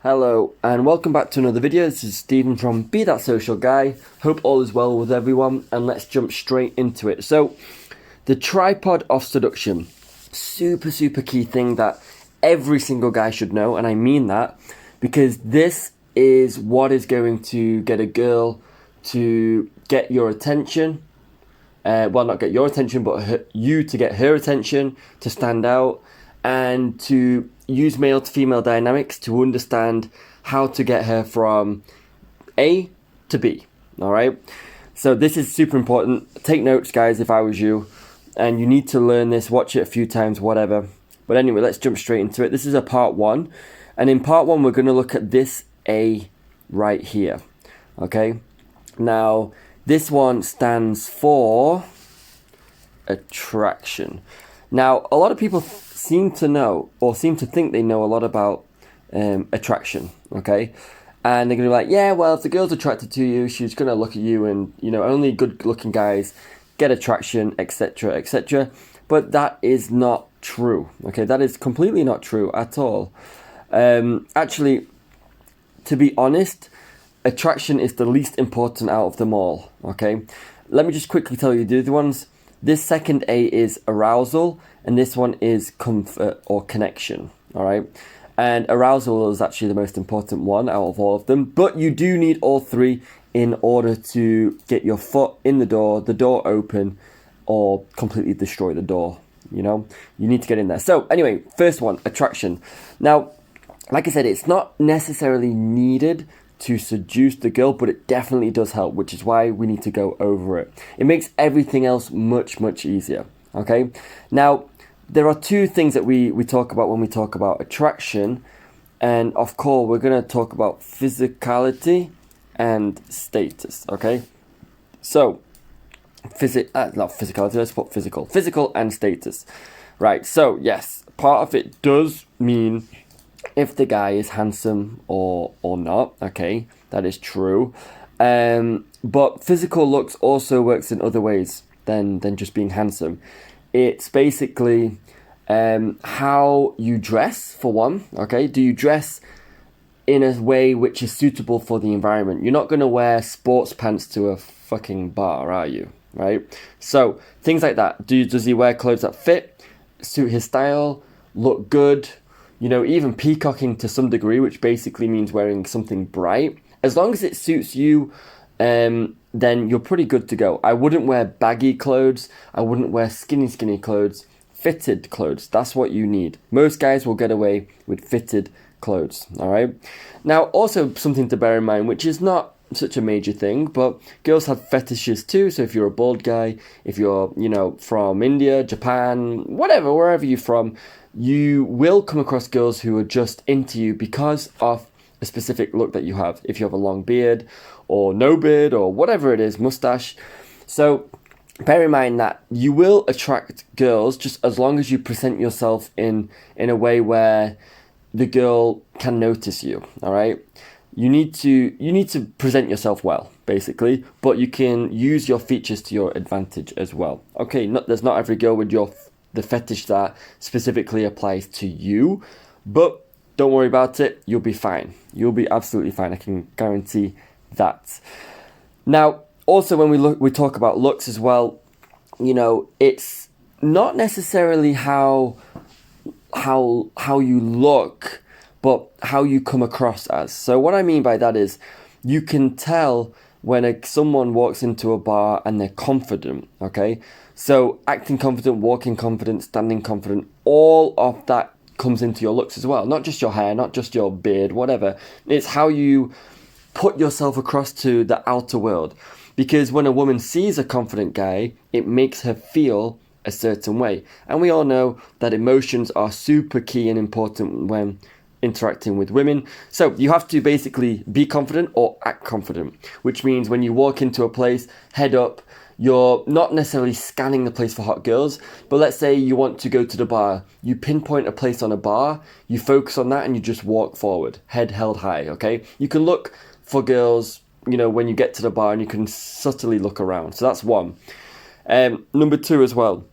Hello and welcome back to another video. This is Stephen from Be That Social Guy. Hope all is well with everyone and let's jump straight into it. So, the tripod of seduction. Super key thing that every single guy should know, and I mean that because this is what is going to get a girl to get your attention. Well, not get your attention, but you to get her attention, to stand out, and to use male to female dynamics to understand how to get her from A to B. All right. So this is super important. Take notes, guys, if I was you. And you need to learn this, watch it a few times, whatever. But anyway, let's jump straight into it. This is a part one. And in part one, we're going to look at this A right here. Okay. Now, this one stands for attraction. Now, a lot of people seem to know or seem to think they know a lot about attraction, okay? And they're going to be like, yeah, well, if the girl's attracted to you, she's going to look at you and, you know, only good-looking guys get attraction, etc., etc. But that is not true, okay? That is completely not true at all. Actually, to be honest, attraction is the least important out of them all, okay? Let me just quickly tell you the other ones. This second A is arousal, and this one is comfort or connection, all right? And arousal is actually the most important one out of all of them, but you do need all three in order to get your foot in the door open, or completely destroy the door, you know? You need to get in there. So anyway, first one, attraction. Now, like I said, it's not necessarily needed to seduce the girl, but it definitely does help, which is why we need to go over it. It makes everything else much easier, okay? Now, there are two things that we talk about when we talk about attraction, and of course, we're going to talk about physicality and status, okay? So, not physicality, let's put physical and status. Right, so yes, part of it does mean if the guy is handsome or not, okay, that is true. But physical looks also works in other ways than just being handsome. It's basically how you dress, for one, okay? Do you dress in a way which is suitable for the environment? You're not going to wear sports pants to a fucking bar, are you? Right? So, things like that. Does he wear clothes that fit, suit his style, look good? You know, even peacocking to some degree, which basically means wearing something bright. As long as it suits you, then you're pretty good to go. I wouldn't wear baggy clothes. I wouldn't wear skinny clothes. Fitted clothes, that's what you need. Most guys will get away with fitted clothes, all right? Now, also something to bear in mind, which is not such a major thing, but girls have fetishes too. So if you're a bald guy, if you're, you know, from India, Japan, whatever, wherever you're from, you will come across girls who are just into you because of a specific look that you have. If you have a long beard or no beard or whatever it is, mustache. So bear in mind that you will attract girls just as long as you present yourself in a way where the girl can notice you, all right? You need to present yourself well, basically, but you can use your features to your advantage as well. Okay, there's not every girl with the fetish that specifically applies to you, but don't worry about it, you'll be fine. You'll be absolutely fine, I can guarantee that. Now, also when we talk about looks as well, you know, it's not necessarily how you look, but how you come across as. So what I mean by that is you can tell when someone walks into a bar and they're confident, okay? So acting confident, walking confident, standing confident, all of that comes into your looks as well. Not just your hair, not just your beard, whatever. It's how you put yourself across to the outer world. Because when a woman sees a confident guy, it makes her feel a certain way. And we all know that emotions are super key and important when interacting with women. So you have to basically be confident or act confident, which means when you walk into a place, head up, you're not necessarily scanning the place for hot girls, but let's say you want to go to the bar, you pinpoint a place on a bar, you focus on that and you just walk forward, head held high, okay? You can look for girls, you know, when you get to the bar and you can subtly look around. So that's one. Number two as well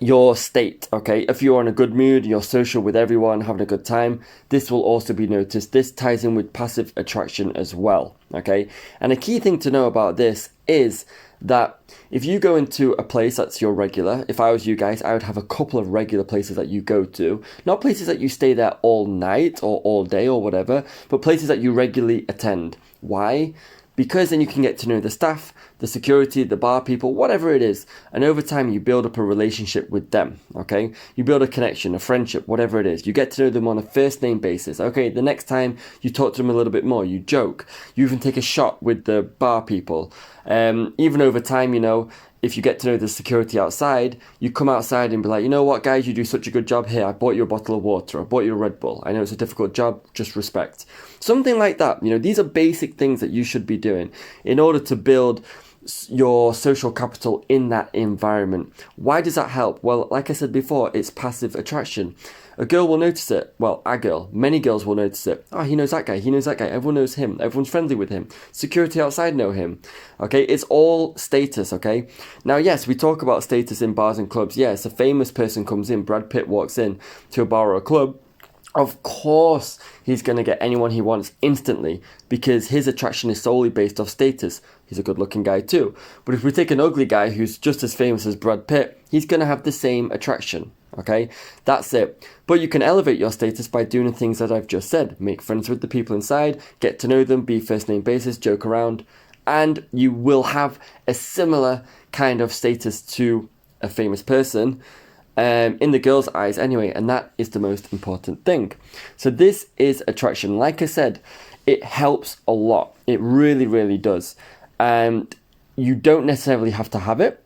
your state, okay? If you're in a good mood, you're social with everyone, having a good time, this will also be noticed. This ties in with passive attraction as well, okay? And a key thing to know about this is that if you go into a place that's your regular, if I was you guys, I would have a couple of regular places that you go to, not places that you stay there all night or all day or whatever, but places that you regularly attend. Why? Because then you can get to know the staff, the security, the bar people, whatever it is. And over time, you build up a relationship with them, okay? You build a connection, a friendship, whatever it is. You get to know them on a first name basis, okay? The next time you talk to them a little bit more, you joke. You even take a shot with the bar people. Even over time, you know, if you get to know the security outside, you come outside and be like, you know what, guys, you do such a good job here. I bought you a bottle of water. I bought you a Red Bull. I know it's a difficult job. Just respect. Something like that. You know, these are basic things that you should be doing in order to build your social capital in that environment. Why does that help? Well, like I said before, it's passive attraction. A girl will notice it. Well, a girl. Many girls will notice it. Oh, he knows that guy. He knows that guy. Everyone knows him. Everyone's friendly with him. Security outside know him. Okay, it's all status, okay? Now, yes, we talk about status in bars and clubs. Yes, a famous person comes in. Brad Pitt walks in to a bar or a club. Of course, he's going to get anyone he wants instantly because his attraction is solely based off status. He's a good-looking guy too. But if we take an ugly guy who's just as famous as Brad Pitt, he's going to have the same attraction. Okay, that's it. But you can elevate your status by doing the things that I've just said. Make friends with the people inside, get to know them, be first name basis, joke around, and you will have a similar kind of status to a famous person in the girl's eyes anyway, and that is the most important thing. So this is attraction. Like I said, it helps a lot. It really, really does. And you don't necessarily have to have it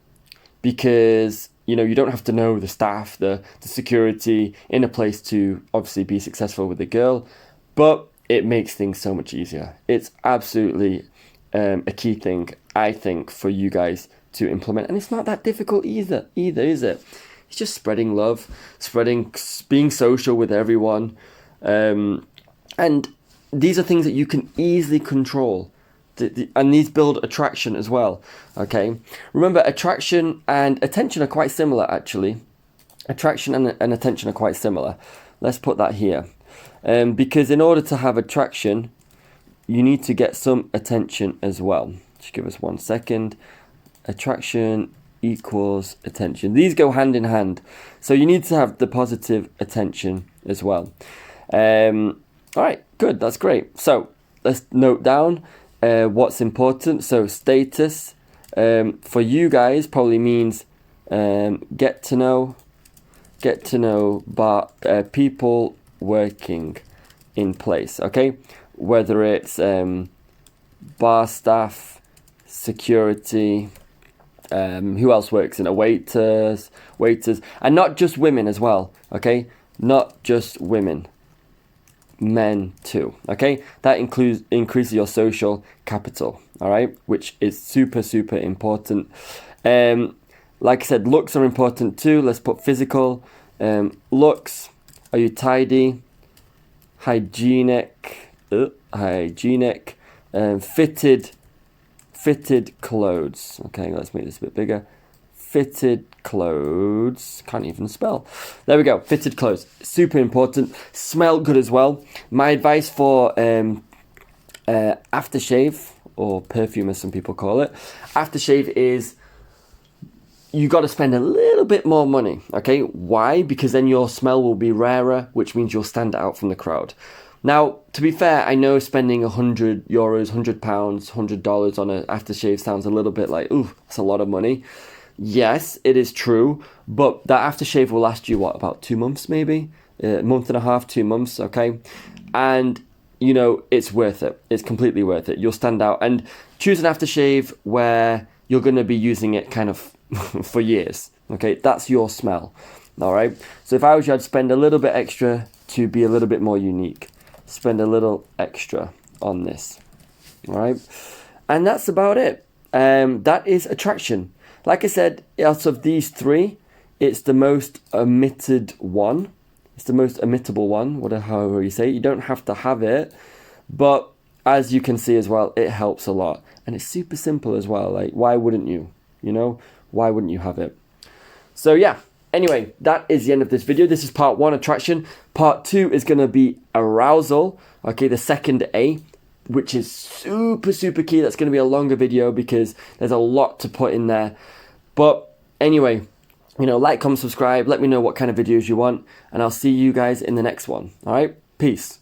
because you know, you don't have to know the staff, the security in a place to obviously be successful with a girl, but it makes things so much easier. It's absolutely a key thing, I think, for you guys to implement. And it's not that difficult either, is it? It's just spreading love, being social with everyone. And these are things that you can easily control. And these build attraction as well, okay? Remember, attraction and attention are quite similar, actually. Attraction and attention are quite similar. Let's put that here. Because in order to have attraction, you need to get some attention as well. Just give us 1 second. Attraction equals attention. These go hand in hand. So you need to have the positive attention as well. All right, good, that's great. So let's note down what's important. So status for you guys probably means get to know people working in place, okay? Whether it's bar staff, security, who else works in a waiters, and not just women as well, okay? Not just women. Men too, okay? That increases your social capital, all right? Which is super, super important. Like I said, looks are important too. Let's put physical. Looks, are you tidy? Hygienic, fitted clothes. Okay, let's make this a bit bigger. Fitted clothes. Can't even spell. There we go. Fitted clothes. Super important. Smell good as well. My advice for aftershave, or perfume as some people call it, aftershave is you got to spend a little bit more money. Okay, why? Because then your smell will be rarer, which means you'll stand out from the crowd. Now, to be fair, I know spending €100, £100, $100 on an aftershave sounds a little bit like, ooh, that's a lot of money. Yes, it is true, but that aftershave will last you, what, about 2 months maybe? A month and a half, 2 months, okay? And, you know, it's worth it. It's completely worth it. You'll stand out. And choose an aftershave where you're going to be using it kind of for years, okay? That's your smell, all right? So if I was you, I'd spend a little bit extra to be a little bit more unique. Spend a little extra on this, all right? And that's about it. That is attraction. Like I said, out of these three, it's the most omitted one. It's the most omittable one, however you say it. You don't have to have it, but as you can see as well, it helps a lot. And it's super simple as well. Like, why wouldn't you? You know, why wouldn't you have it? So yeah, Anyway, that is the end of this video. This is part 1, attraction. Part 2 is going to be arousal. Okay, the second A, which is super, super key. That's going to be a longer video because there's a lot to put in there. But anyway, like, comment, subscribe. Let me know what kind of videos you want. And I'll see you guys in the next one. All right? Peace.